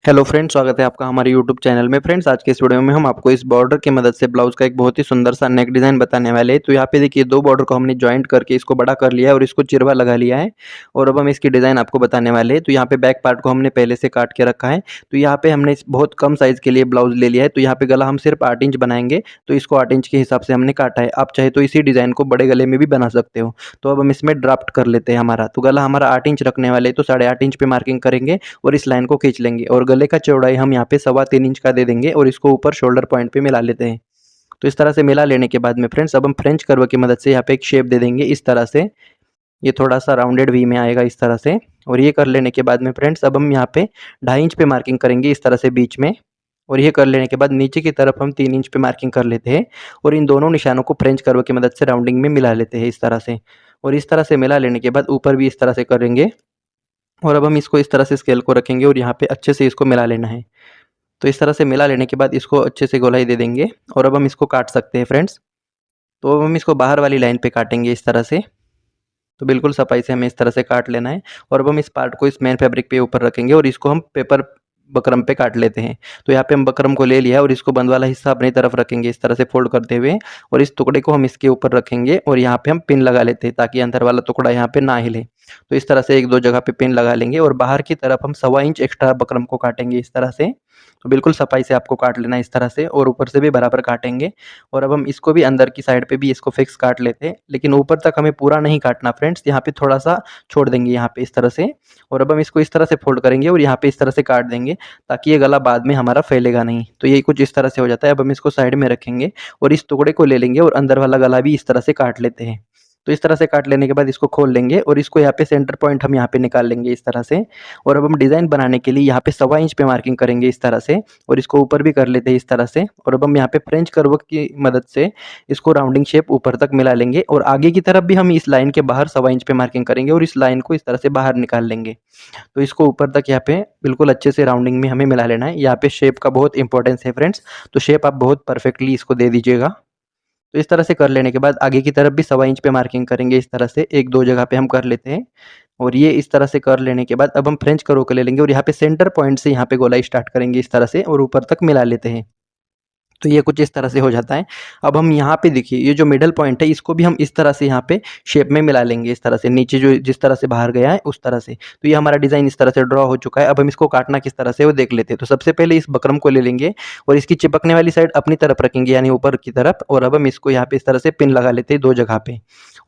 Hello friends, स्वागत है आपका हमारे यूट्यूब चैनल में। फ्रेंड्स, आज के इस वीडियो में हम आपको इस बॉर्डर की मदद से ब्लाउज का एक बहुत ही सुंदर सा नेक डिज़ाइन बताने वाले हैं। तो यहाँ पे देखिए, दो बॉर्डर को हमने जॉइंट करके इसको बड़ा कर लिया है और इसको चिरवा लगा लिया है और अब हम इसकी डिज़ाइन आपको बताने वाले हैं। तो यहाँ पे बैक पार्ट को हमने पहले से काट के रखा है। तो यहाँ पे हमने बहुत कम साइज़ के लिए ब्लाउज ले लिया है। तो यहाँ पे गला हम सिर्फ 8 इंच बनाएंगे, तो इसको 8 इंच के हिसाब से हमने काटा है। आप चाहे तो इसी डिज़ाइन को बड़े गले में भी बना सकते हो। तो अब हम इसमें ड्राफ्ट कर लेते हैं। हमारा तो गला हमारा 8 इंच रखने वाले, तो 8.5 इंच पे मार्किंग करेंगे और इस लाइन को खींच लेंगे और गले का चौड़ाई हम यहाँ पे 3.25 इंच का दे देंगे और इसको ऊपर शोल्डर पॉइंट पे मिला लेते हैं। तो इस तरह से मिला लेने के बाद में फ्रेंड्स, अब हम फ्रेंच कर्व की मदद से यहाँ पे एक शेप दे देंगे इस तरह से। ये थोड़ा सा राउंडेड वी में आएगा इस तरह से। और ये कर लेने के बाद में फ्रेंड्स, अब हम यहाँ पे 2.5 इंच पे मार्किंग करेंगे इस तरह से बीच में। और ये कर लेने के बाद नीचे की तरफ हम 3 इंच पे मार्किंग कर लेते हैं और इन दोनों निशानों को फ्रेंच कर्व की मदद से राउंडिंग में मिला लेते हैं इस तरह से। और इस तरह से मिला लेने के बाद ऊपर भी इस तरह से करेंगे और अब हम इसको इस तरह से स्केल को रखेंगे और यहाँ पे अच्छे से इसको मिला लेना है। तो इस तरह से मिला लेने के बाद इसको अच्छे से गोलाई दे देंगे और अब हम इसको काट सकते हैं फ्रेंड्स। तो अब हम इसको बाहर वाली लाइन पे काटेंगे इस तरह से। तो बिल्कुल सफाई से हमें इस तरह से काट लेना है और अब हम इस पार्ट को इस मेन फैब्रिक पे ऊपर रखेंगे और इसको हम पेपर बकरम पे काट लेते हैं। तो यहाँ पे हम बकरम को ले लिया और इसको बंद वाला हिस्सा अपनी तरफ रखेंगे इस तरह से फोल्ड करते हुए और इस टुकड़े को हम इसके ऊपर रखेंगे और यहाँ पे हम पिन लगा लेते हैं ताकि अंदर वाला टुकड़ा यहाँ पे ना हिले। तो इस तरह से एक दो जगह पे पिन लगा लेंगे और बाहर की तरफ हम 1.25 इंच एक्स्ट्रा बकरम को काटेंगे इस तरह से। तो बिल्कुल सफाई से आपको काट लेना है इस तरह से और ऊपर से भी बराबर काटेंगे। और अब हम इसको भी अंदर की साइड पे भी इसको फिक्स काट लेते हैं, लेकिन ऊपर तक हमें पूरा नहीं काटना फ्रेंड्स। यहाँ पे थोड़ा सा छोड़ देंगे यहाँ पे इस तरह से और अब हम इसको इस तरह से फोल्ड करेंगे और यहाँ पे इस तरह से काट देंगे ताकि ये गला बाद में हमारा फैलेगा नहीं। तो ये कुछ इस तरह से हो जाता है। अब हम इसको साइड में रखेंगे और इस टुकड़े को ले लेंगे और अंदर वाला गला भी इस तरह से काट लेते हैं। तो इस तरह से काट लेने के बाद इसको खोल लेंगे और इसको यहाँ पे सेंटर पॉइंट हम यहाँ पे निकाल लेंगे इस तरह से। और अब हम डिज़ाइन बनाने के लिए यहाँ पे 1.25 इंच पे मार्किंग करेंगे इस तरह से और इसको ऊपर भी कर लेते हैं इस तरह से। और अब हम यहाँ पे फ्रेंच कर्व की मदद से इसको राउंडिंग शेप ऊपर तक मिला लेंगे और आगे की तरफ भी हम इस लाइन के बाहर 1.25 इंच पे मार्किंग करेंगे और इस लाइन को इस तरह से बाहर निकाल लेंगे। तो इसको ऊपर तक यहाँ पे बिल्कुल अच्छे से राउंडिंग में हमें मिला लेना है। यहाँ पे शेप का बहुत इंपॉर्टेंस है फ्रेंड्स, तो शेप आप बहुत परफेक्टली इसको दे दीजिएगा। तो इस तरह से कर लेने के बाद आगे की तरफ भी 1.25 इंच पे मार्किंग करेंगे इस तरह से, एक दो जगह पे हम कर लेते हैं। और ये इस तरह से कर लेने के बाद अब हम फ्रेंच कर्व को ले लेंगे और यहाँ पे सेंटर पॉइंट से यहाँ पे गोलाई स्टार्ट करेंगे इस तरह से और ऊपर तक मिला लेते हैं। तो ये कुछ इस तरह से हो जाता है। अब हम यहाँ पे देखिए, ये जो मिडल पॉइंट है इसको भी हम इस तरह से यहाँ पे शेप में मिला लेंगे इस तरह से, नीचे जो जिस तरह से बाहर गया है उस तरह से। तो ये हमारा डिज़ाइन इस तरह से ड्रॉ हो चुका है। अब हम इसको काटना किस तरह से वो देख लेते हैं। तो सबसे पहले इस बकरम को ले लेंगे और इसकी चिपकने वाली साइड अपनी तरफ रखेंगे यानी ऊपर की तरफ और अब हम इसको यहाँ पे इस तरह से पिन लगा लेते हैं दो जगह पे।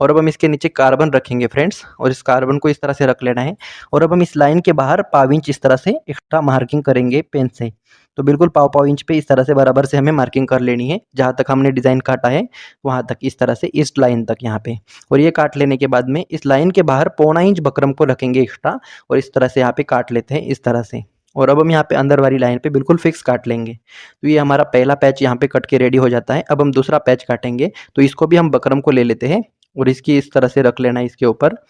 और अब हम इसके नीचे कार्बन रखेंगे फ्रेंड्स और इस कार्बन को इस तरह से रख लेना है। और अब हम इस लाइन के बाहर 1.25 इंच इस तरह से एक्स्ट्रा मार्किंग करेंगे पेन से। तो बिल्कुल पाव इंच पे इस तरह से बराबर से हमें मार्किंग कर लेनी है, जहाँ तक हमने डिज़ाइन काटा है वहाँ तक इस तरह से, इस लाइन तक यहाँ पे। और ये काट लेने के बाद में इस लाइन के बाहर 1.25 इंच बकरम को रखेंगे एक्स्ट्रा और इस तरह से यहाँ पे काट लेते हैं इस तरह से। और अब हम यहाँ पे अंदर वाली लाइन पे बिल्कुल फिक्स काट लेंगे। तो ये हमारा पहला पैच यहाँ पे कट के रेडी हो जाता है। अब हम दूसरा पैच काटेंगे, तो इसको भी हम बकरम को ले लेते हैं और इसकी इस तरह से रख लेना है इसके ऊपर।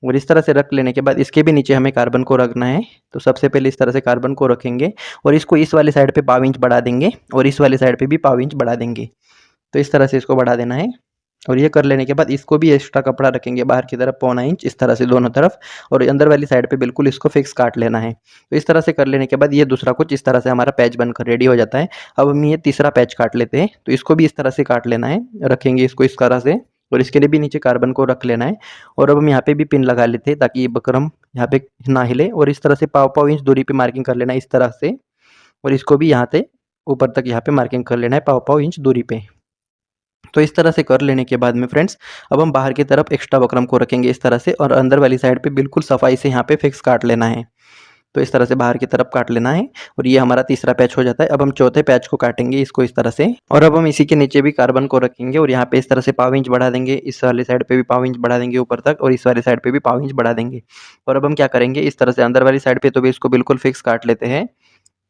और इस तरह से रख लेने के बाद इसके भी नीचे हमें कार्बन को रखना है। तो सबसे पहले इस तरह से कार्बन को रखेंगे और इसको इस वाली साइड पे 1.25 इंच बढ़ा देंगे और इस वाली साइड पे भी 1.25 इंच बढ़ा देंगे। तो इस तरह से इसको बढ़ा देना है। और ये कर लेने के बाद इसको भी एक्स्ट्रा कपड़ा रखेंगे बाहर की तरफ 1.25 इंच इस तरह से दोनों तरफ और अंदर वाली साइड पे बिल्कुल इसको फिक्स काट लेना है। तो इस तरह से कर लेने के बाद ये दूसरा कुछ इस तरह से हमारा पैच बनकर रेडी हो जाता है। अब हम ये तीसरा पैच काट लेते हैं, तो इसको भी इस तरह से काट लेना है, रखेंगे इसको इस तरह से और इसके लिए भी नीचे कार्बन को रख लेना है। और अब हम यहाँ पे भी पिन लगा लेते हैं ताकि ये बकरम यहाँ पे ना हिले और इस तरह से पाव इंच दूरी पे मार्किंग कर लेना है इस तरह से। और इसको भी यहाँ से ऊपर तक यहाँ पे मार्किंग कर लेना है पाव इंच दूरी पे। तो इस तरह से कर लेने के बाद में फ्रेंड्स, अब हम बाहर की तरफ एक्स्ट्रा बकरम को रखेंगे इस तरह से और अंदर वाली साइड पे बिल्कुल सफाई से यहाँ पे फिक्स काट लेना है। तो इस तरह से बाहर की तरफ काट लेना है और ये हमारा तीसरा पैच हो जाता है। अब हम चौथे पैच को काटेंगे इसको इस तरह से और अब हम इसी के नीचे भी कार्बन को रखेंगे और यहाँ पे इस तरह से 1.25 इंच बढ़ा देंगे, इस वाली साइड पे भी 1.25 इंच बढ़ा देंगे ऊपर तक और इस वाली साइड पे भी 1.25 इंच बढ़ा देंगे। और अब हम क्या करेंगे, इस तरह से अंदर वाली साइड पे तो भी इसको बिल्कुल फिक्स काट लेते हैं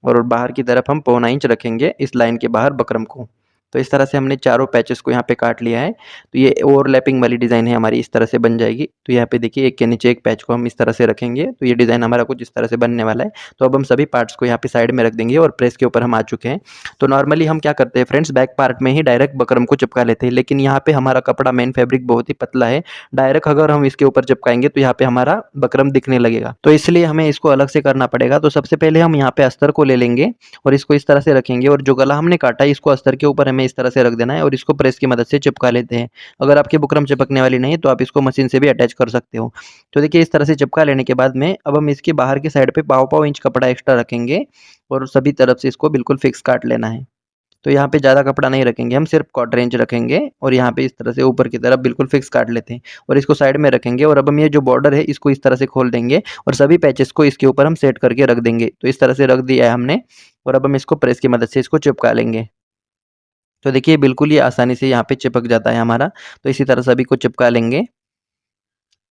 और बाहर की तरफ हम 1.25 इंच रखेंगे इस लाइन के बाहर बकरम को। तो इस तरह से हमने चारों पैचेस को यहाँ पे काट लिया है। तो ये ओवरलैपिंग वाली डिज़ाइन है हमारी, इस तरह से बन जाएगी। तो यहाँ पे देखिए एक के नीचे एक पैच को हम इस तरह से रखेंगे, तो ये डिज़ाइन हमारा कुछ इस तरह से बनने वाला है। तो अब हम सभी पार्ट्स को यहाँ पे साइड में रख देंगे और प्रेस के ऊपर हम आ चुके हैं। तो नॉर्मली हम क्या करते हैं फ्रेंड्स, बैक पार्ट में ही डायरेक्ट बकरम को चिपका लेते हैं, लेकिन यहाँ पे हमारा कपड़ा मेन फैब्रिक बहुत ही पतला है। डायरेक्ट अगर हम इसके ऊपर चिपकाएंगे तो यहाँ पे हमारा बकरम दिखने लगेगा, तो इसलिए हमें इसको अलग से करना पड़ेगा। तो सबसे पहले हम यहाँ पे अस्तर को ले लेंगे और इसको इस तरह से रखेंगे, और जो गला हमने काटा है इसको अस्तर के ऊपर हमें इस तरह से रख देना है और इसको प्रेस की मदद से चिपका लेते हैं। अगर आपकी बुकरम चिपकने वाली नहीं है तो आप इसको मशीन से भी अटैच कर सकते हो। तो देखिए इस तरह से चिपका लेने के बाद में अब हम इसके बाहर की साइड पे पाव पाव इंच कपड़ा एक्स्ट्रा रखेंगे और सभी तरफ से इसको बिल्कुल फिक्स काट लेना है। तो यहाँ पे ज़्यादा कपड़ा नहीं रखेंगे, हम सिर्फ क्वार्टर इंच रखेंगे और यहाँ पे इस तरह से ऊपर की तरफ बिल्कुल फिक्स काट लेते हैं और इसको साइड में रखेंगे। और अब हम ये जो बॉर्डर है इसको इस तरह से खोल देंगे और सभी पैचेस को इसके ऊपर हम सेट करके रख देंगे। तो इस तरह से रख दिया है हमने और अब हम इसको प्रेस की मदद से इसको चिपका लेंगे। तो देखिए बिल्कुल ये आसानी से यहाँ पे चिपक जाता है हमारा। तो इसी तरह सभी को चिपका लेंगे।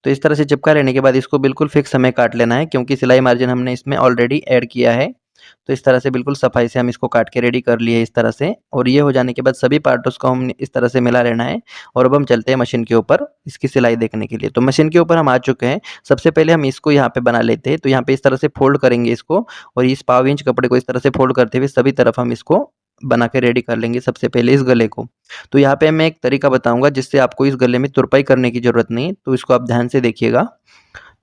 तो इस तरह से चिपका लेने के बाद इसको बिल्कुल फिक्स हमें काट लेना है, क्योंकि सिलाई मार्जिन हमने इसमें ऑलरेडी ऐड किया है। तो इस तरह से बिल्कुल सफाई से हम इसको काट के रेडी कर लिए इस तरह से। और ये हो जाने के बाद सभी पार्ट्स को हम इस तरह से मिला लेना है और अब हम चलते हैं मशीन के ऊपर इसकी सिलाई देखने के लिए। तो मशीन के ऊपर हम आ चुके हैं। सबसे पहले हम इसको यहाँ पे बना लेते हैं। तो यहाँ पे इस तरह से फोल्ड करेंगे इसको और इस पाव इंच कपड़े को इस तरह से फोल्ड करते हुए सभी तरफ हम इसको बना के रेडी कर लेंगे सबसे पहले इस गले को। तो यहाँ पे मैं एक तरीका बताऊंगा जिससे आपको इस गले में तुरपाई करने की ज़रूरत नहीं, तो इसको आप ध्यान से देखिएगा।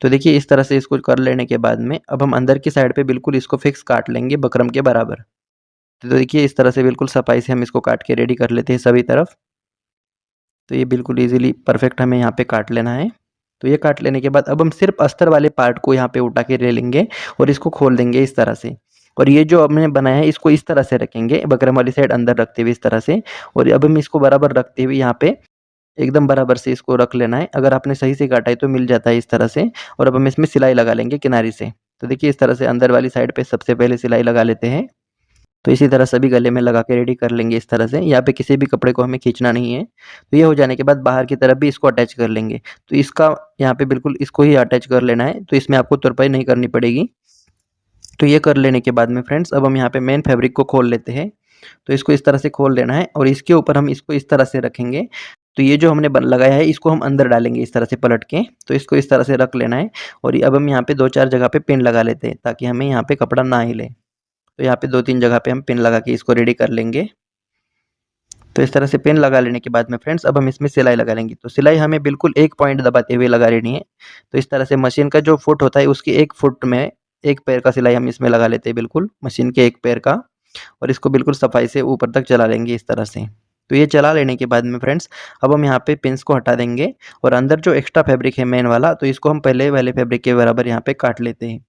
तो देखिए इस तरह से इसको कर लेने के बाद में अब हम अंदर की साइड पे बिल्कुल इसको फिक्स काट लेंगे बकरम के बराबर। तो देखिए इस तरह से बिल्कुल सफाई से हम इसको काट के रेडी कर लेते हैं सभी तरफ। तो ये बिल्कुल ईजिली परफेक्ट हमें यहाँ पे काट लेना है। तो ये काट लेने के बाद अब हम सिर्फ अस्तर वाले पार्ट को यहाँ पे उठा के ले लेंगे और इसको खोल देंगे इस तरह से। और ये जो हमने बनाया है इसको इस तरह से रखेंगे, बकरम वाली साइड अंदर रखते हुए इस तरह से। और अब हम इसको बराबर रखते हुए यहाँ पे एकदम बराबर से इसको रख लेना है। अगर आपने सही से काटा है तो मिल जाता है इस तरह से। और अब हम इसमें सिलाई लगा लेंगे किनारे से। तो देखिए इस तरह से अंदर वाली साइड पे सबसे पहले सिलाई लगा लेते हैं। तो इसी तरह सभी गले में लगा के रेडी कर लेंगे इस तरह से। यहाँ पे किसी भी कपड़े को हमें खींचना नहीं है। तो ये हो जाने के बाद बाहर की तरफ भी इसको अटैच कर लेंगे। तो इसका यहाँ पे बिल्कुल इसको ही अटैच कर लेना है, तो इसमें आपको तुरपाई नहीं करनी पड़ेगी। तो ये कर लेने के बाद में फ्रेंड्स अब हम यहाँ पे मेन फैब्रिक को खोल लेते हैं। तो इसको इस तरह से खोल लेना है और इसके ऊपर हम इसको इस तरह से रखेंगे। तो ये जो हमने लगाया है इसको हम अंदर डालेंगे इस तरह से पलट के। तो इसको इस तरह से रख लेना है और अब हम यहाँ पे 2-4 जगह पे पिन लगा लेते हैं ताकि हमें यहाँ पे कपड़ा ना हिले। तो यहाँ पे 2-3 जगह पे हम पिन लगा के इसको रेडी कर लेंगे। तो इस तरह से पिन लगा लेने के बाद में फ्रेंड्स अब हम इसमें सिलाई लगा लेंगे। तो सिलाई हमें बिल्कुल एक पॉइंट दबाते हुए लगा लेनी है। तो इस तरह से मशीन का जो फुट होता है उसकी 1 फुट में 1 पैर का सिलाई हम इसमें लगा लेते हैं, बिल्कुल मशीन के 1 पैर का। और इसको बिल्कुल सफाई से ऊपर तक चला लेंगे इस तरह से। तो ये चला लेने के बाद में फ्रेंड्स अब हम यहाँ पे पिन्स को हटा देंगे और अंदर जो एक्स्ट्रा फैब्रिक है मेन वाला, तो इसको हम पहले वाले फैब्रिक के बराबर यहाँ पे काट लेते हैं,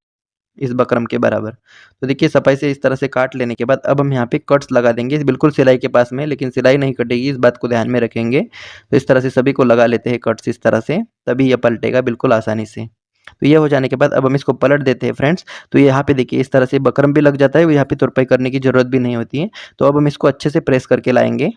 इस बकरम के बराबर। तो देखिए सफाई से इस तरह से काट लेने के बाद अब हम यहाँ पे कट्स लगा देंगे बिल्कुल सिलाई के पास में, लेकिन सिलाई नहीं कटेगी, इस बात को ध्यान में रखेंगे। तो इस तरह से सभी को लगा लेते हैं कट्स इस तरह से, तभी ये पलटेगा बिल्कुल आसानी से। तो ये हो जाने के बाद अब हम इसको पलट देते हैं फ्रेंड्स। तो यहाँ पे देखिए इस तरह से बकरम भी लग जाता है और यहाँ पे तुरपाई करने की ज़रूरत भी नहीं होती है। तो अब हम इसको अच्छे से प्रेस करके लाएंगे।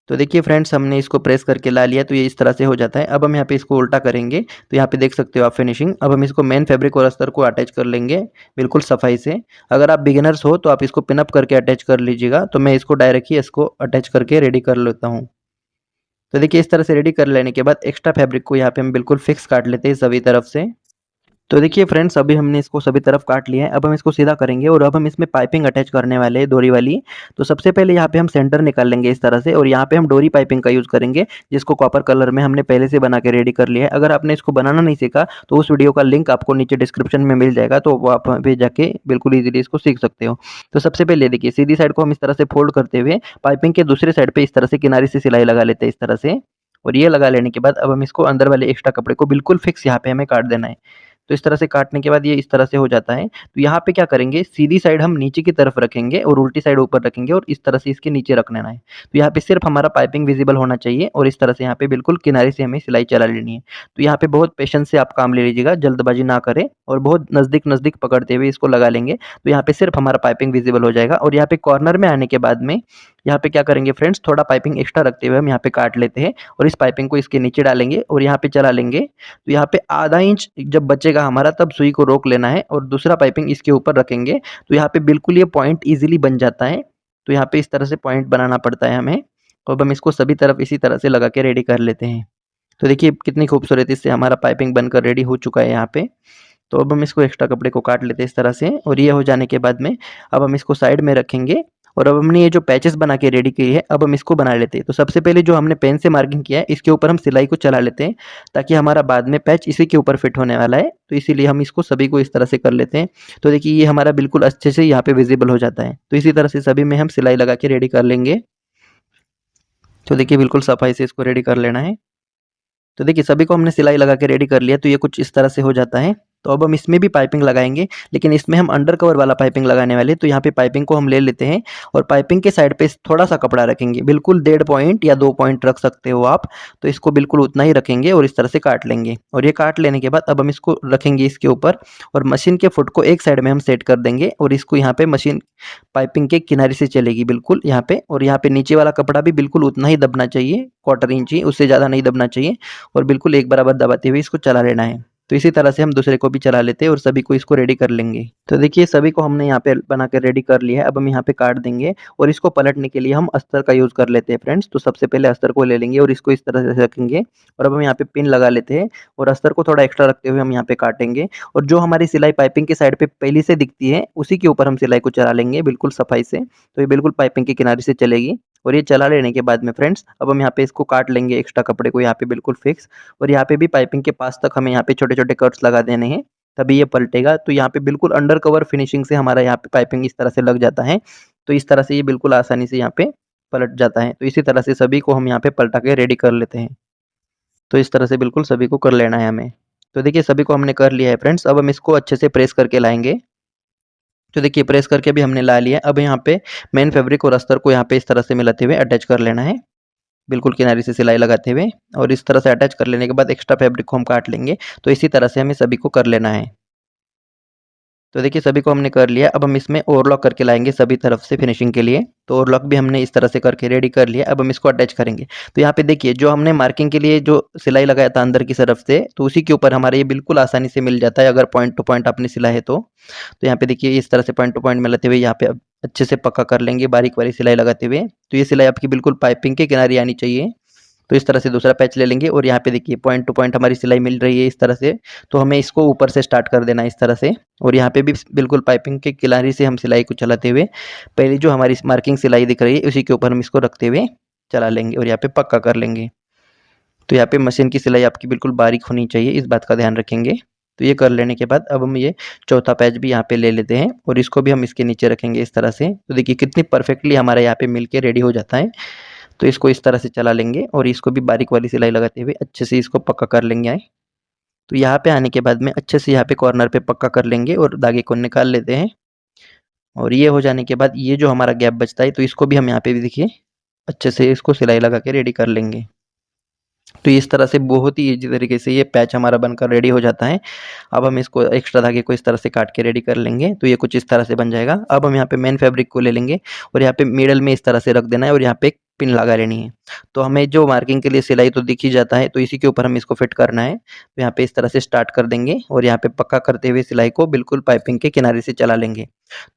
तो देखिए फ्रेंड्स हमने इसको प्रेस करके ला लिया, तो ये इस तरह से हो जाता है। अब हम यहाँ पे इसको उल्टा करेंगे तो यहाँ पे देख सकते हो आप फिनिशिंग। अब हम इसको मेन फैब्रिक और अस्तर को अटैच कर लेंगे बिल्कुल सफाई से। अगर आप बिगिनर्स हो तो आप इसको पिनअप करके अटैच कर लीजिएगा, तो मैं इसको डायरेक्ट ही इसको अटैच करके रेडी कर लेता हूँ। तो देखिए इस तरह से रेडी कर लेने के बाद एक्स्ट्रा फैब्रिक को यहाँ पे हम बिल्कुल फिक्स काट लेते हैं सभी तरफ से। तो देखिए फ्रेंड्स अभी हमने इसको सभी तरफ काट लिया है। अब हम इसको सीधा करेंगे और अब हम इसमें पाइपिंग अटैच करने वाले हैं डोरी वाली। तो सबसे पहले यहाँ पे हम सेंटर निकाल लेंगे इस तरह से और यहाँ पे हम डोरी पाइपिंग का यूज़ करेंगे, जिसको कॉपर कलर में हमने पहले से बना के रेडी कर लिया है। अगर आपने इसको बनाना नहीं सीखा तो उस वीडियो का लिंक आपको नीचे डिस्क्रिप्शन में मिल जाएगा, तो वो आप वहाँ पे जाके बिल्कुल ईजिली इसको सीख सकते हो। तो सबसे पहले देखिए सीधी साइड को हम इस तरह से फोल्ड करते हुए पाइपिंग के दूसरे साइड पर इस तरह से किनारे से सिलाई लगा लेते हैं इस तरह से। और ये लगा लेने के बाद अब हम इसको अंदर वाले एक्स्ट्रा कपड़े को बिल्कुल फिक्स यहाँ पे हमें काट देना है। तो इस तरह से काटने के बाद ये इस तरह से हो जाता है। तो यहाँ पे क्या करेंगे, सीधी साइड हम नीचे की तरफ रखेंगे और उल्टी साइड ऊपर रखेंगे और इस तरह से इसके नीचे रख लेना है। तो यहाँ पे सिर्फ हमारा पाइपिंग विजिबल होना चाहिए और इस तरह से यहाँ पे बिल्कुल किनारे से हमें सिलाई चला लेनी है। तो यहाँ पे बहुत पेशेंस से आप काम ले लीजिएगा, जल्दबाजी ना करें और बहुत नज़दीक नज़दीक पकड़ते हुए इसको लगा लेंगे। तो यहाँ पे सिर्फ हमारा पाइपिंग विजिबल हो जाएगा। और यहाँ पे कॉर्नर में आने के बाद में यहाँ पे क्या करेंगे फ्रेंड्स, थोड़ा पाइपिंग एक्स्ट्रा रखते हुए हम यहाँ पे काट लेते हैं और इस पाइपिंग को इसके नीचे डालेंगे और यहाँ पे चला लेंगे। तो यहाँ पे आधा इंच जब बचेगा हमारा तब सुई को रोक लेना है और दूसरा पाइपिंग इसके ऊपर रखेंगे। तो यहाँ पे बिल्कुल ये पॉइंट इजीली बन जाता है। तो यहाँ पे इस तरह से पॉइंट बनाना पड़ता है हमें। तो अब हम इसको सभी तरफ इसी तरह से लगा के रेडी कर लेते हैं। तो देखिए कितनी खूबसूरती से हमारा पाइपिंग बनकर रेडी हो चुका है यहाँ पे। तो अब हम इसको एक्स्ट्रा कपड़े को काट लेते हैं इस तरह से, और ये हो जाने के बाद में अब हम इसको साइड में रखेंगे। और अब हमने ये जो पैचेस बना के रेडी की है, अब हम इसको बना लेते हैं। तो सबसे पहले जो हमने पेन से मार्किंग किया है, इसके ऊपर हम सिलाई को चला लेते हैं, ताकि हमारा बाद में पैच इसी के ऊपर फिट होने वाला है। तो इसीलिए हम इसको सभी को इस तरह से कर लेते हैं। तो देखिए ये हमारा बिल्कुल अच्छे से यहाँ पे विजिबल हो जाता है। तो इसी तरह से सभी में हम सिलाई लगा के रेडी कर लेंगे। तो देखिए बिल्कुल सफाई से इसको रेडी कर लेना है। तो देखिए सभी को हमने सिलाई लगा के रेडी कर लिया, तो ये कुछ इस तरह से हो जाता है। तो अब हम इसमें भी पाइपिंग लगाएँगे, लेकिन इसमें हम अंडर कवर वाला पाइपिंग लगाने वाले हैं। तो यहाँ पे पाइपिंग को हम ले लेते हैं और पाइपिंग के साइड पे थोड़ा-सा कपड़ा रखेंगे, बिल्कुल 1.5 पॉइंट या 2 पॉइंट रख सकते हो आप। तो इसको बिल्कुल उतना ही रखेंगे और इस तरह से काट लेंगे, और ये काट लेने के बाद अब हम इसको रखेंगे इसके ऊपर, और मशीन के फुट को एक साइड में हम सेट कर देंगे, और इसको यहाँ पे मशीन पाइपिंग के किनारे से चलेगी बिल्कुल यहाँ पे। और यहाँ पे नीचे वाला कपड़ा भी बिल्कुल उतना ही दबना चाहिए, 1/4 इंच ही, उससे ज़्यादा नहीं दबना चाहिए, और बिल्कुल एक बराबर दबाते हुए इसको चला लेना है। तो इसी तरह से हम दूसरे को भी चला लेते हैं और सभी को इसको रेडी कर लेंगे। तो देखिए सभी को हमने यहाँ पे बना के रेडी कर लिया है। अब हम यहाँ पे काट देंगे, और इसको पलटने के लिए हम अस्तर का यूज़ कर लेते हैं फ्रेंड्स। तो सबसे पहले अस्तर को ले लेंगे और इसको इस तरह से रखेंगे, और अब हम यहाँ पे पिन लगा लेते हैं, और अस्तर को थोड़ा एक्स्ट्रा रखते हुए हम यहाँ पे काटेंगे। और जो हमारी सिलाई पाइपिंग के साइड पे पहले से दिखती है, उसी के ऊपर हम सिलाई को चला लेंगे बिल्कुल सफाई से। तो ये बिल्कुल पाइपिंग के किनारे से चलेगी, और ये चला लेने के बाद में फ्रेंड्स अब हम यहाँ पे इसको काट लेंगे एक्स्ट्रा कपड़े को यहाँ पे बिल्कुल फिक्स। और यहाँ पे भी पाइपिंग के पास तक हमें यहाँ पे छोटे-छोटे कट्स लगा देने हैं, तभी ये पलटेगा। तो यहाँ पे बिल्कुल अंडर कवर फिनिशिंग से हमारा यहाँ पे पाइपिंग इस तरह से लग जाता है। तो इस तरह से ये बिल्कुल आसानी से यहाँ पे पलट जाता है। तो इसी तरह से सभी को हम यहाँ पे पलटा के रेडी कर लेते हैं। तो इस तरह से बिल्कुल सभी को कर लेना है हमें। तो देखिए सभी को हमने कर लिया है फ्रेंड्स। अब हम इसको अच्छे से प्रेस करके लाएँगे। तो देखिए प्रेस करके भी हमने ला लिया है। अब यहाँ पे मेन फैब्रिक और अस्तर को यहाँ पे इस तरह से मिलाते हुए अटैच कर लेना है, बिल्कुल किनारे से सिलाई लगाते हुए। और इस तरह से अटैच कर लेने के बाद एक्स्ट्रा फैब्रिक को हम काट लेंगे। तो इसी तरह से हमें सभी को कर लेना है। तो देखिए सभी को हमने कर लिया। अब हम इसमें ओवरलॉक करके लाएँगे सभी तरफ से फिनिशिंग के लिए। तो ओवरलॉक भी हमने इस तरह से करके रेडी कर लिया। अब हम इसको अटैच करेंगे। तो यहाँ पे देखिए जो हमने मार्किंग के लिए जो सिलाई लगाया था अंदर की तरफ से, तो उसी के ऊपर हमारे ये बिल्कुल आसानी से मिल जाता है, अगर पॉइंट टू पॉइंट आपने सिला है तो। तो यहाँ पे देखिए इस तरह से पॉइंट टू पॉइंट मिलाते हुए यहाँ पे अब अच्छे से पक्का कर लेंगे बारीक वाली सिलाई लगाते हुए। तो ये सिलाई आपकी बिल्कुल पाइपिंग के किनारे आनी चाहिए। तो इस तरह से दूसरा पैच ले लेंगे, और यहाँ पे देखिए पॉइंट टू पॉइंट हमारी सिलाई मिल रही है इस तरह से। तो हमें इसको ऊपर से स्टार्ट कर देना है इस तरह से, और यहाँ पे भी बिल्कुल पाइपिंग के किनारे से हम सिलाई को चलाते हुए पहली जो हमारी मार्किंग सिलाई दिख रही है उसी के ऊपर हम इसको रखते हुए चला लेंगे, और यहाँ पे पक्का कर लेंगे। तो यहाँ पे मशीन की सिलाई आपकी बिल्कुल बारीक होनी चाहिए, इस बात का ध्यान रखेंगे। तो ये कर लेने के बाद अब हम ये चौथा पैच भी यहाँ पे ले लेते हैं, और इसको भी हम इसके नीचे रखेंगे इस तरह से। तो देखिए कितनी परफेक्टली हमारा यहाँ पे मिल के रेडी हो जाता है। तो इसको इस तरह से चला लेंगे, और इसको भी बारीक वाली सिलाई लगाते हुए अच्छे से इसको पक्का कर लेंगे तो यहाँ पे आने के बाद में अच्छे से यहाँ पे कॉर्नर पे पक्का कर लेंगे और धागे को निकाल लेते हैं। और ये हो जाने के बाद ये जो हमारा गैप बचता है, तो इसको भी हम यहाँ पे भी देखिए अच्छे से इसको सिलाई लगा के रेडी कर लेंगे। तो इस तरह से बहुत ही ईज़ी तरीके से ये पैच हमारा बनकर रेडी हो जाता है। अब हम इसको एक्स्ट्रा धागे को इस तरह से काट के रेडी कर लेंगे, तो ये कुछ इस तरह से बन जाएगा। अब हम यहाँ पे मेन फैब्रिक को ले लेंगे, और यहाँ पे मिडल में इस तरह से रख देना है, और यहाँ पे एक पिन लगा लेनी है। तो हमें जो मार्किंग के लिए सिलाई तो दिख ही जाता है, तो इसी के ऊपर हम इसको फिट करना है। तो यहाँ पे इस तरह से स्टार्ट कर देंगे, और यहाँ पे पक्का करते हुए सिलाई को बिल्कुल पाइपिंग के किनारे से चला लेंगे।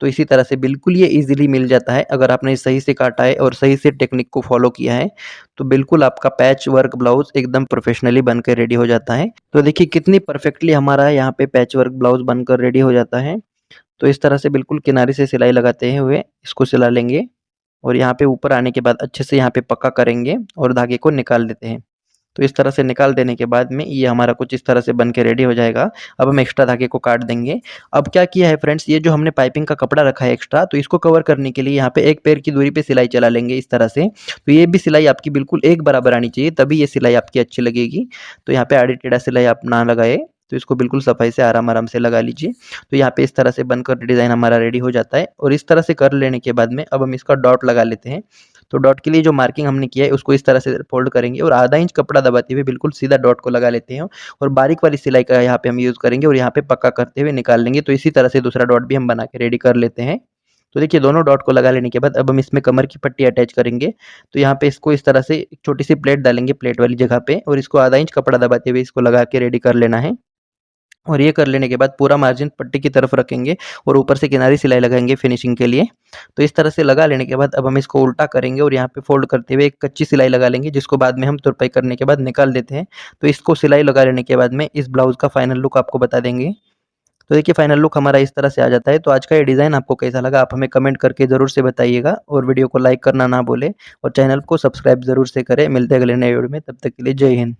तो इसी तरह से बिल्कुल ये ईज़िली मिल जाता है, अगर आपने सही से काटा है और सही से टेक्निक को फॉलो किया है, तो बिल्कुल आपका पैच वर्क ब्लाउज़ एकदम प्रोफेशनली बनकर रेडी हो जाता है। तो देखिए कितनी परफेक्टली हमारा यहाँ पे पैच वर्क ब्लाउज़ बनकर रेडी हो जाता है। तो इस तरह से बिल्कुल किनारे से सिलाई लगाते हुए इसको सिला लेंगे, और यहाँ पे ऊपर आने के बाद अच्छे से यहाँ पे पक्का करेंगे और धागे को निकाल देते हैं। तो इस तरह से निकाल देने के बाद में ये हमारा कुछ इस तरह से बन के रेडी हो जाएगा। अब हम एक्स्ट्रा धागे को काट देंगे। अब क्या किया है फ्रेंड्स, ये जो हमने पाइपिंग का कपड़ा रखा है एक्स्ट्रा, तो इसको कवर करने के लिए यहाँ पे एक पैर की दूरी पे सिलाई चला लेंगे इस तरह से। तो ये भी सिलाई आपकी बिल्कुल एक बराबर आनी चाहिए, तभी ये सिलाई आपकी अच्छी लगेगी। तो यहाँ पे आड़ी टेढ़ा सिलाई आप ना लगाए, तो इसको बिल्कुल सफाई से आराम-आराम से लगा लीजिए। तो यहाँ पे इस तरह से बनकर डिज़ाइन हमारा रेडी हो जाता है, और इस तरह से कर लेने के बाद में अब हम इसका डॉट लगा लेते हैं। तो डॉट के लिए जो मार्किंग हमने किया है उसको इस तरह से फोल्ड करेंगे, और आधा इंच कपड़ा दबाते हुए बिल्कुल सीधा डॉट को लगा लेते हैं, और बारीक वाली सिलाई का यहाँ पे हम यूज़ करेंगे, और यहाँ पे पक्का करते हुए निकाल लेंगे। तो इसी तरह से दूसरा डॉट भी हम बना के रेडी कर लेते हैं। तो देखिए दोनों डॉट को लगा लेने के बाद अब हम इसमें कमर की पट्टी अटैच करेंगे। तो यहाँ पे इसको इस तरह से एक छोटी सी प्लेट डालेंगे प्लेट वाली जगह पे, और इसको आधा इंच कपड़ा दबाते हुए इसको लगा के रेडी कर लेना है। और ये कर लेने के बाद पूरा मार्जिन पट्टी की तरफ रखेंगे और ऊपर से किनारी सिलाई लगाएँगे फिनिशिंग के लिए। तो इस तरह से लगा लेने के बाद अब हम इसको उल्टा करेंगे और यहाँ पे फ़ोल्ड करते हुए एक कच्ची सिलाई लगा लेंगे, जिसको बाद में हम तुरपाई करने के बाद निकाल देते हैं। तो इसको सिलाई लगा लेने के बाद में इस ब्लाउज़ का फाइनल लुक आपको बता देंगे। तो देखिए फाइनल लुक हमारा इस तरह से आ जाता है। तो आज का ये डिज़ाइन आपको कैसा लगा आप हमें कमेंट करके ज़रूर से बताइएगा और वीडियो को लाइक करना ना भूलें और चैनल को सब्सक्राइब ज़रूर से करें। मिलते हैं अगले नए वीडियो में, तब तक के लिए जय हिंद।